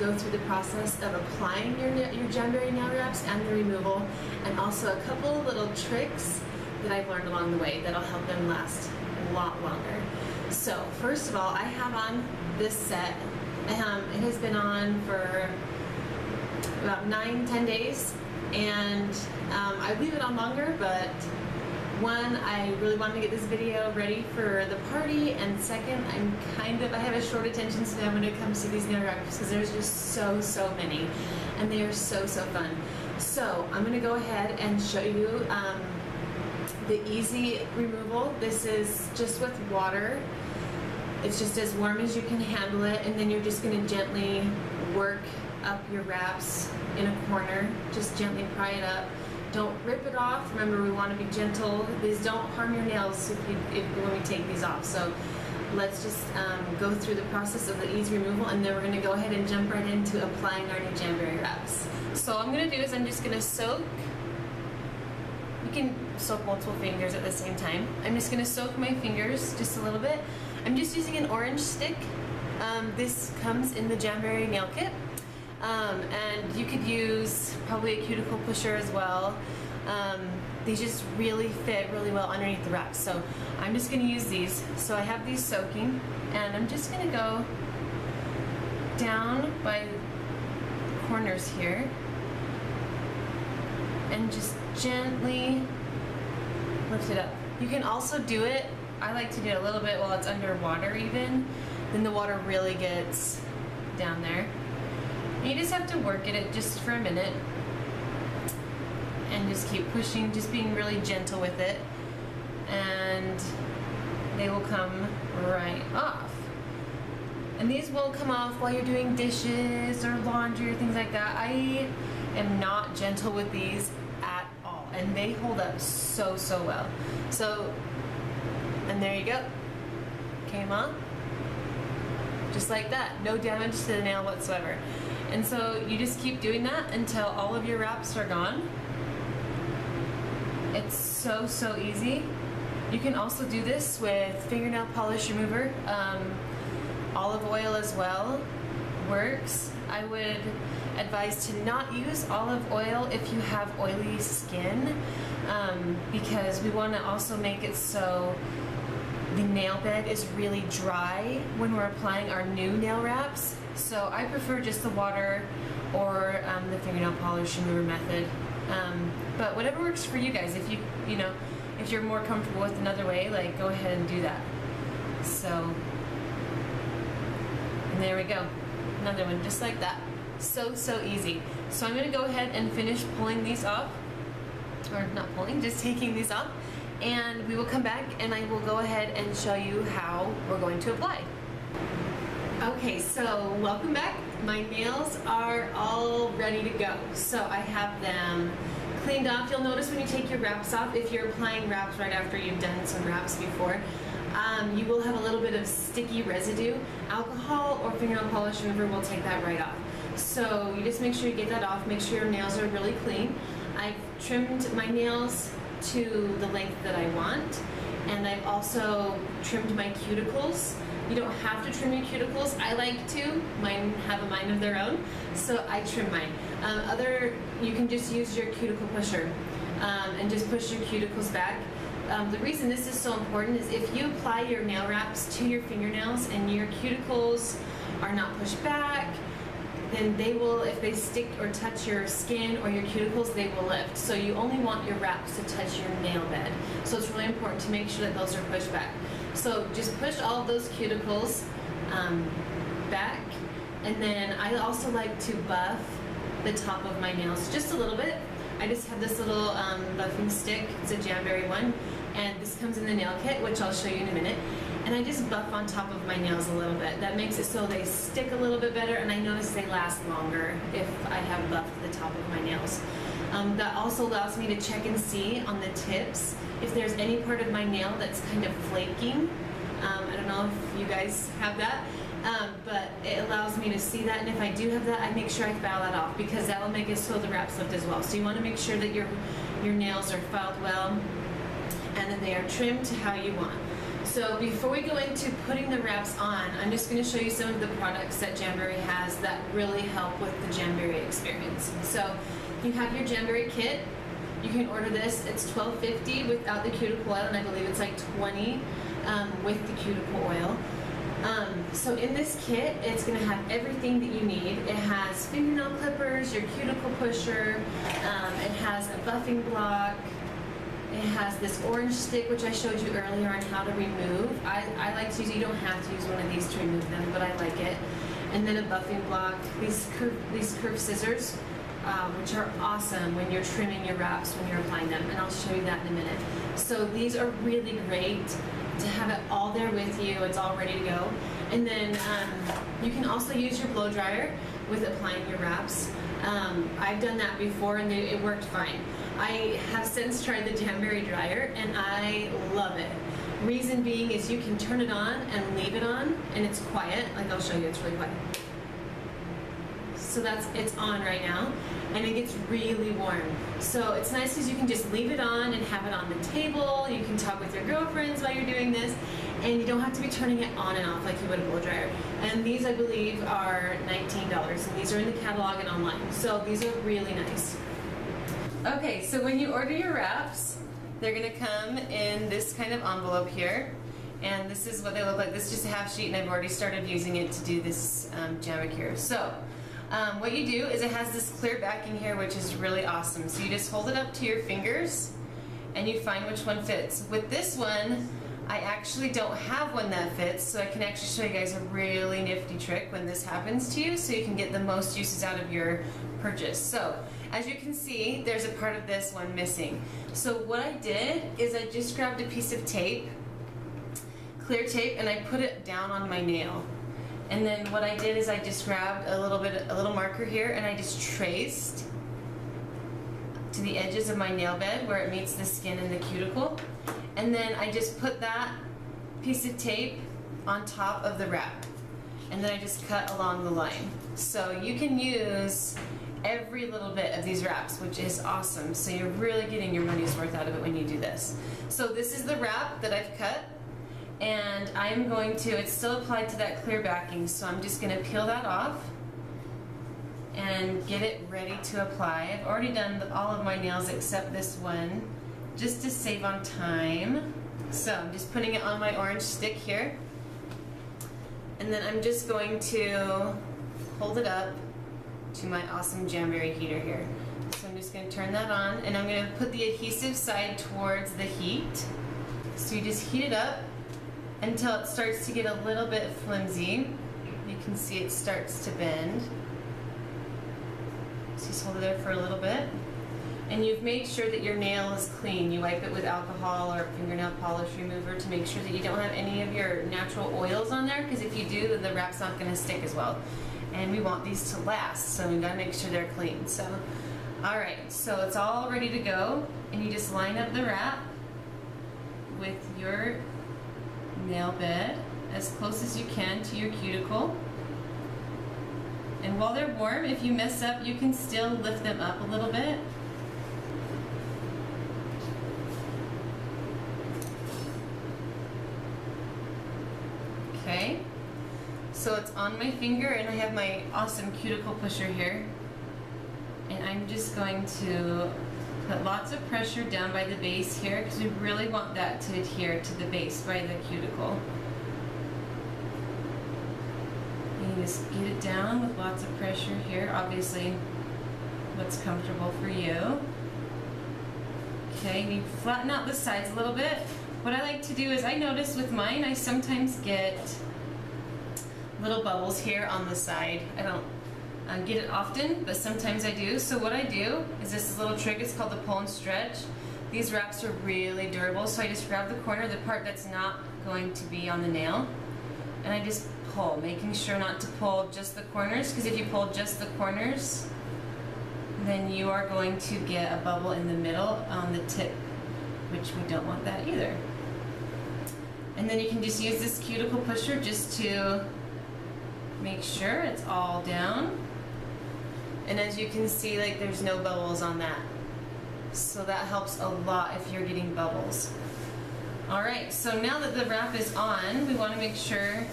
go through the process of applying your Jamberry nail wraps and the removal, and also a couple of little tricks that I've learned along the way that'll help them last a lot longer. So first of all, I have on this set. It has been on for about 9-10 days, and I leave it on longer, but one, I really wanted to get this video ready for the party, and second, I have a short attention span when it comes to these nail wraps because there's just so many, and they are so fun. So I'm gonna go ahead and show you the easy removal. This is just with water. It's just as warm as you can handle it, and then you're just gonna gently work up your wraps in a corner. Just gently pry it up. Don't rip it off. Remember, we want to be gentle. These don't harm your nails when we take these off. So let's just go through the process of the easy removal, and then we're going to go ahead and jump right into applying our new Jamberry wraps. So all I'm going to do is I'm just going to soak. You can soak multiple fingers at the same time. I'm just going to soak my fingers just a little bit. I'm just using an orange stick. This comes in the Jamberry nail kit. And you could use probably a cuticle pusher as well. These just really fit really well underneath the wraps. So I'm just going to use these. So I have these soaking, and I'm just going to go down by the corners here and just gently lift it up. You can also do it, I like to do it a little bit while it's underwater even, then the water really gets down there. You just have to work at it just for a minute and just keep pushing, just being really gentle with it, and they will come right off. And these will come off while you're doing dishes or laundry or things like that. I am not gentle with these at all, and they hold up so well. So, and there you go. Came off just like that. No damage to the nail whatsoever. And so you just keep doing that until all of your wraps are gone. It's so easy. You can also do this with fingernail polish remover. Olive oil as well works. I would advise to not use olive oil if you have oily skin, because we want to also make it so the nail bed is really dry when we're applying our new nail wraps. So I prefer just the water or the fingernail polish remover method. But whatever works for you guys. If if you're more comfortable with another way, like, go ahead and do that. So, and there we go. Another one just like that. So easy. So I'm going to go ahead and finish pulling these off, or not pulling, just taking these off, and we will come back and I will go ahead and show you how we're going to apply. Okay, so welcome back. My nails are all ready to go. So I have them cleaned off. You'll notice when you take your wraps off, if you're applying wraps right after you've done some wraps before, you will have a little bit of sticky residue. Alcohol or fingernail polish remover will take that right off. So you just make sure you get that off. Make sure your nails are really clean. I've trimmed my nails to the length that I want, and I've also trimmed my cuticles. You don't have to trim your cuticles. I like to. Mine have a mind of their own, so I trim mine. You can just use your cuticle pusher and just push your cuticles back. The reason this is so important is if you apply your nail wraps to your fingernails and your cuticles are not pushed back, then they will, if they stick or touch your skin or your cuticles, they will lift. So you only want your wraps to touch your nail bed. So it's really important to make sure that those are pushed back. So just push all of those cuticles back, and then I also like to buff the top of my nails just a little bit. I just have this little buffing stick. It's a Jamberry one, and this comes in the nail kit, which I'll show you in a minute. And I just buff on top of my nails a little bit. That makes it so they stick a little bit better, and I notice they last longer if I have buffed the top of my nails. That also allows me to check and see on the tips if there's any part of my nail that's kind of flaking. I don't know if you guys have that, but it allows me to see that, and if I do have that, I make sure I file that off, because that will make it so the wraps lift as well. So you want to make sure that your nails are filed well and that they are trimmed to how you want. So before we go into putting the wraps on, I'm just going to show you some of the products that Jamberry has that really help with the Jamberry experience. So you have your Jamberry kit. You can order this. It's $12.50 without the cuticle oil, and I believe it's like $20 with the cuticle oil. So in this kit, it's going to have everything that you need. It has fingernail clippers, your cuticle pusher, it has a buffing block, it has this orange stick, which I showed you earlier on how to remove. I like to use, you don't have to use one of these to remove them, but I like it. And then a buffing block, these curved scissors, which are awesome when you're trimming your wraps, when you're applying them, and I'll show you that in a minute. So these are really great to have it all there with you. It's all ready to go. And then you can also use your blow dryer with applying your wraps. I've done that before and it worked fine. I have since tried the Jamberry dryer and I love it. Reason being is you can turn it on and leave it on and it's quiet. Like I'll show you, it's really quiet. So it's on right now and it gets really warm. So it's nice because you can just leave it on and have it on the table. You can talk with your girlfriends while you're doing this and you don't have to be turning it on and off like you would a blow dryer. And these I believe are $19 and these are in the catalog and online. So these are really nice. Okay, so when you order your wraps, they're gonna come in this kind of envelope here. And this is what they look like. This is just a half sheet and I've already started using it to do this jammic here. So what you do is it has this clear backing here, which is really awesome. So you just hold it up to your fingers and you find which one fits. With this one, I actually don't have one that fits, so I can actually show you guys a really nifty trick when this happens to you so you can get the most uses out of your purchase. So as you can see, there's a part of this one missing. So what I did is I just grabbed a piece of tape, clear tape, and I put it down on my nail. And then what I did is I just grabbed a little marker here and I just traced to the edges of my nail bed where it meets the skin and the cuticle. And then I just put that piece of tape on top of the wrap. And then I just cut along the line. So you can use every little bit of these wraps, which is awesome. So you're really getting your money's worth out of it when you do this. So this is the wrap that I've cut. And I'm going to, it's still applied to that clear backing, so I'm just going to peel that off and get it ready to apply. I've already done all of my nails except this one, just to save on time. So I'm just putting it on my orange stick here. And then I'm just going to hold it up to my awesome Jamberry heater here. So I'm just going to turn that on and I'm going to put the adhesive side towards the heat. So you just heat it up until it starts to get a little bit flimsy. You can see it starts to bend. So just hold it there for a little bit. And you've made sure that your nail is clean. You wipe it with alcohol or fingernail polish remover to make sure that you don't have any of your natural oils on there, because if you do, then the wrap's not going to stick as well. And we want these to last, so we've got to make sure they're clean. So, alright, so it's all ready to go, and you just line up the wrap with your nail bed as close as you can to your cuticle. And while they're warm, if you mess up, you can still lift them up a little bit. Okay, so it's on my finger and I have my awesome cuticle pusher here. And I'm just going to put lots of pressure down by the base here because we really want that to adhere to the base by the cuticle. And you just get it down with lots of pressure here, obviously what's comfortable for you. Okay, you flatten out the sides a little bit. What I like to do is, I notice with mine, I sometimes get little bubbles here on the side. I don't get it often, but sometimes I do. So what I do is this little trick, it's called the pull and stretch. These wraps are really durable, so I just grab the corner, the part that's not going to be on the nail, and I just pull, making sure not to pull just the corners, because if you pull just the corners, then you are going to get a bubble in the middle on the tip, which we don't want that either. And then you can just use this cuticle pusher just to make sure it's all down. And as you can see, like, there's no bubbles on that. So that helps a lot if you're getting bubbles. All right, so now that the wrap is on, we want to make sure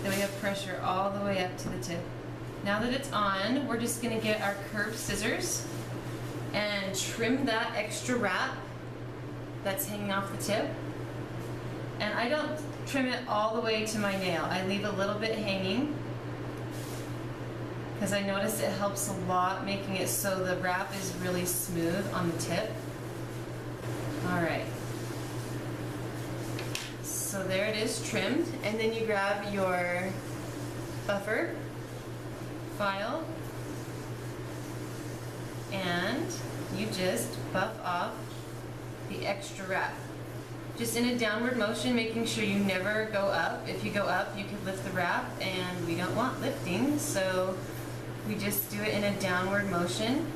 that we have pressure all the way up to the tip. Now that it's on, we're just going to get our curved scissors and trim that extra wrap that's hanging off the tip. And I don't trim it all the way to my nail. I leave a little bit hanging because I notice it helps a lot making it so the wrap is really smooth on the tip. All right. So there it is, trimmed, and then you grab your buffer file and you just buff off the extra wrap. Just in a downward motion, making sure you never go up. If you go up, you could lift the wrap, and we don't want lifting, so we just do it in a downward motion.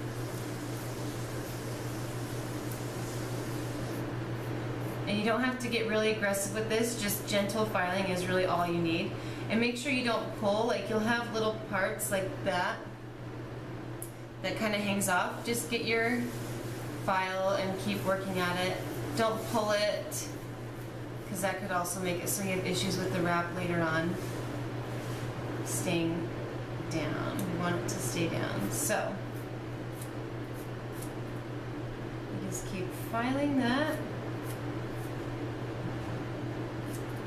And you don't have to get really aggressive with this, just gentle filing is really all you need. And make sure you don't pull, like you'll have little parts like that that kind of hangs off. Just get your file and keep working at it. Don't pull it, because that could also make it so you have issues with the wrap later on staying down. We want it to stay down. So you just keep filing that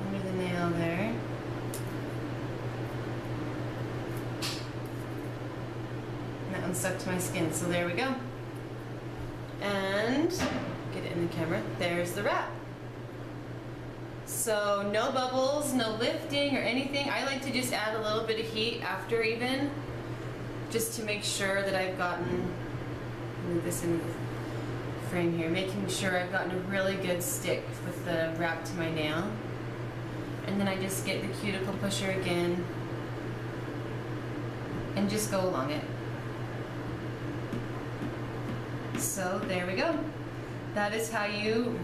under the nail there. And that one stuck to my skin, so there we go. And get it in the camera. There's the wrap. So no bubbles, no lifting or anything. I like to just add a little bit of heat after even, just to make sure that I've gotten, move this in the frame here, making sure I've gotten a really good stick with the wrap to my nail. And then I just get the cuticle pusher again and just go along it. So there we go. That is how you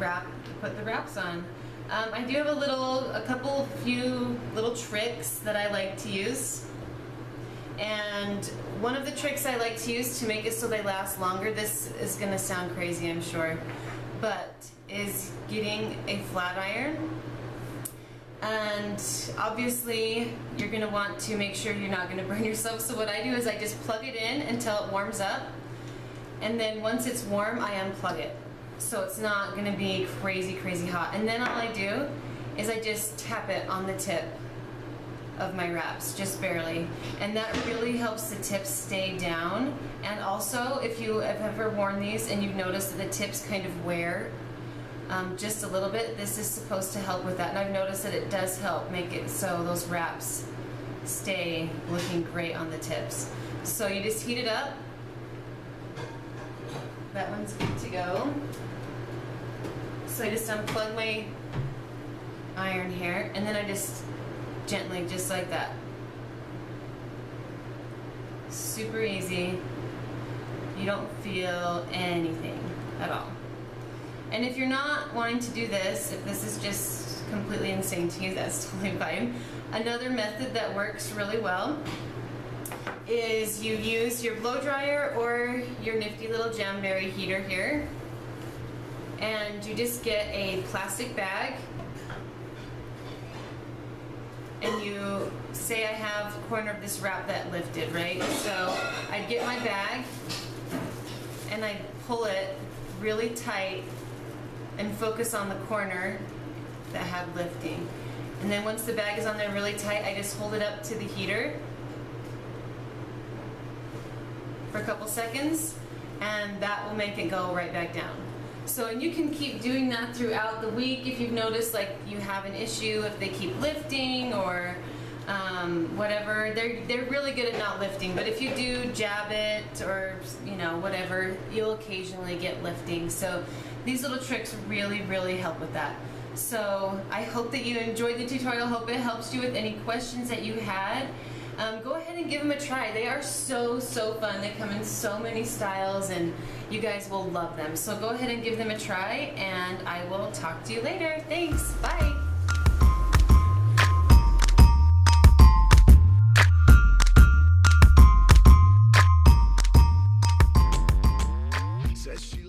put the wraps on. I do have a few little tricks that I like to use. And one of the tricks I like to use to make it so they last longer, this is gonna sound crazy, I'm sure, but is getting a flat iron. And obviously you're gonna want to make sure you're not gonna burn yourself. So what I do is I just plug it in until it warms up. And then once it's warm, I unplug it. So it's not gonna be crazy, crazy hot. And then all I do is I just tap it on the tip of my wraps, just barely. And that really helps the tips stay down. And also, if you have ever worn these and you've noticed that the tips kind of wear just a little bit, this is supposed to help with that. And I've noticed that it does help make it so those wraps stay looking great on the tips. So you just heat it up. That one's good to go. So I just unplug my iron here, and then I just gently, just like that. Super easy. You don't feel anything at all. And if you're not wanting to do this, if this is just completely insane to you, that's totally fine. Another method that works really well is you use your blow dryer or your nifty little Jamberry heater here, and you just get a plastic bag, and you say I have a corner of this wrap that lifted, right? So I'd get my bag and I'd pull it really tight and focus on the corner that had lifting. And then once the bag is on there really tight, I just hold it up to the heater for a couple seconds, and that will make it go right back down. So, and you can keep doing that throughout the week if you've noticed like you have an issue, if they keep lifting or whatever. They're really good at not lifting, but if you do jab it or whatever, you'll occasionally get lifting. So these little tricks really, really help with that. So I hope that you enjoyed the tutorial. Hope it helps you with any questions that you had. Go ahead and give them a try. They are so fun. They come in so many styles and you guys will love them. So go ahead and give them a try, and I will talk to you later. Thanks. Bye. Says she